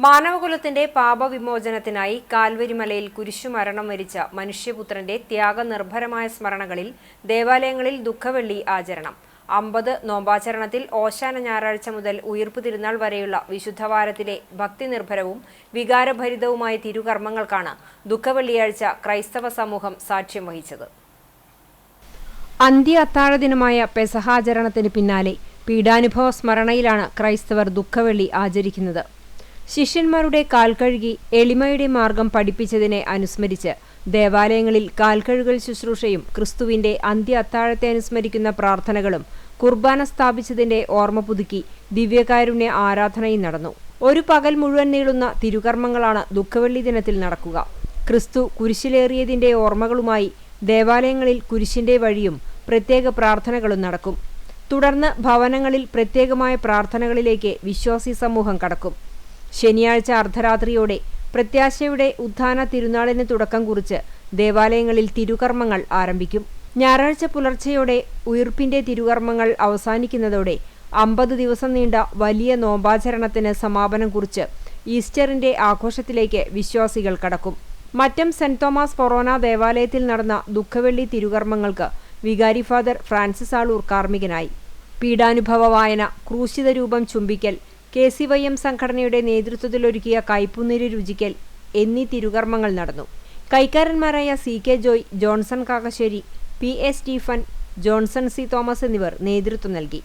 മാനവകുലത്തിന്റെ പാപവിമോചനത്തിനായി കാൽവരിമലയിൽ കുരിശുമരണം വരിച്ച മനുഷ്യപുത്രന്റെ ത്യാഗനിർഭരമായ സ്മരണകളിൽ ദേവാലയങ്ങളിൽ ദുഃഖവെള്ളി ആചരണം. 50 നോമ്പാചരണത്തിൽ ഓശാന ഞായറാഴ്ച മുതൽ ഉയിർപ്പ് തിരുനാൾ വരെയുള്ള വിശുദ്ധവാരത്തിലെ ഭക്തിനിർഭരവും വികാരഭരിതവുമായ തിരുകർമ്മങ്ങൾക്കാണ് ദുഃഖവെള്ളിയാഴ്ച ക്രൈസ്തവ സമൂഹം സാക്ഷ്യം വഹിച്ചത്. അന്ത്യ അത്താഴ ദിനമായ പെസഹാചരണത്തിന് പിന്നാലെ പീഡാനുഭവ സ്മരണയിലാണ് ക്രൈസ്തവർ ദുഃഖവെള്ളി ആചരിക്കുന്നത്. ശിഷ്യന്മാരുടെ കാൽക്കഴുകി എളിമയുടെ മാർഗം പഠിപ്പിച്ചതിനെ അനുസ്മരിച്ച് ദേവാലയങ്ങളിൽ കാൽക്കഴുകൽ ശുശ്രൂഷയും ക്രിസ്തുവിന്റെ അന്ത്യ അത്താഴത്തെ അനുസ്മരിക്കുന്ന പ്രാർത്ഥനകളും കുർബാന സ്ഥാപിച്ചതിന്റെ ഓർമ്മ പുതുക്കി ദിവ്യകാരുണ്യ ആരാധനയും നടന്നു. ഒരു പകൽ മുഴുവൻ നീളുന്ന തിരുകർമ്മങ്ങളാണ് ദുഃഖവെള്ളി ദിനത്തിൽ നടക്കുക. ക്രിസ്തു കുരിശിലേറിയതിന്റെ ഓർമ്മകളുമായി ദേവാലയങ്ങളിൽ കുരിശിന്റെ വഴിയും പ്രത്യേക പ്രാർത്ഥനകളും നടക്കും. തുടർന്ന് ഭവനങ്ങളിൽ പ്രത്യേകമായ പ്രാർത്ഥനകളിലേക്ക് വിശ്വാസി സമൂഹം കടക്കും. ശനിയാഴ്ച അർദ്ധരാത്രിയോടെ പ്രത്യാശയുടെ ഉത്ഥാന തിരുനാളിന് തുടക്കം കുറിച്ച് ദേവാലയങ്ങളിൽ തിരുകർമ്മങ്ങൾ ആരംഭിക്കും. ഞായറാഴ്ച പുലർച്ചെയോടെ ഉയിർപ്പിന്റെ തിരുകർമ്മങ്ങൾ അവസാനിക്കുന്നതോടെ 50 ദിവസം നീണ്ട വലിയ നോമ്പാചരണത്തിന് സമാപനം കുറിച്ച് ഈസ്റ്ററിന്റെ ആഘോഷത്തിലേക്ക് വിശ്വാസികൾ കടക്കും. മറ്റം സെന്റ് തോമസ് ഫൊറോന ദേവാലയത്തിൽ നടന്ന ദുഃഖവെള്ളി തിരുകർമ്മങ്ങൾക്ക് വികാരി ഫാദർ ഫ്രാൻസിസ് ആളൂർ കാർമ്മികനായി. പീഡാനുഭവ വായന, ക്രൂശിത രൂപം ചുംബിക്കൽ, KCYM സംഘടനയുടെ നേതൃത്വത്തിലൊരുക്കിയ കൈപ്പുനീര് രുചിക്കൽ എന്നീ തിരുകർമ്മങ്ങൾ നടന്നു. കൈക്കാരന്മാരായ CK Joy, Johnson Kakkassery, PA Stephen, Johnson C Thomas എന്നിവർ നേതൃത്വം നൽകി.